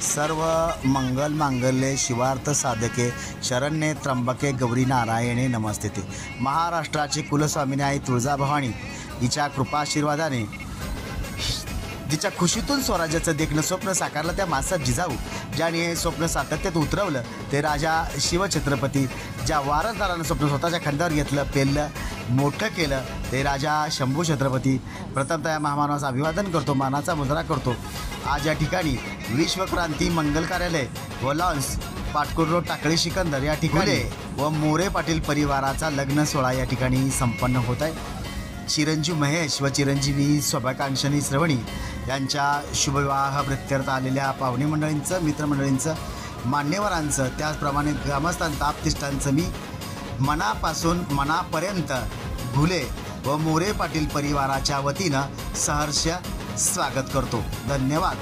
सर्व मंगल मांगल्ये शिवार्थ साधके शरण्ये त्र्यंबके गौरी नारायणे नमस्ते। महाराष्ट्राची कुलस्वामिनी आई तुळजाभवानी हिच्या कृपाशीर्वादाने जिच्या खुशीतून स्वराज्याचं देखणं स्वप्न साकारलं त्या मासा जिजाऊ ज्याने हे स्वप्न सातत्यात उतरवलं ते राजा शिवछत्रपती, ज्या वारसदारानं स्वप्न स्वतःच्या खांद्यावर घेतलं, पेललं, मोठं केलं ते राजा शंभू छत्रपती। प्रथमतः या महामानवाचं अभिवादन करतो, मानाचा मुजरा करतो। आज या ठिकाणी विश्वक्रांती मंगल कार्यालय व लॉन्स पाटकुर रोड टाकळी सिकंदर या ठिकाणी व मोरे पाटील परिवाराचा लग्न सोहळा या ठिकाणी संपन्न होत आहे। चिरंजीव महेश व चिरंजीवी सौभाग्यकांक्षणी श्रवणी यांच्या शुभविवाह प्रत्यर्थ आलेल्या पाहुणे मंडळींचं, मित्रमंडळींचं, मान्यवरांचं, त्याचप्रमाणे ग्रामस्थांचं, आप्तिष्टांचं मी मनापासून मनापर्यंत घुले व मोरे पाटील परिवाराच्या वतीनं सहर्ष स्वागत करतो। धन्यवाद।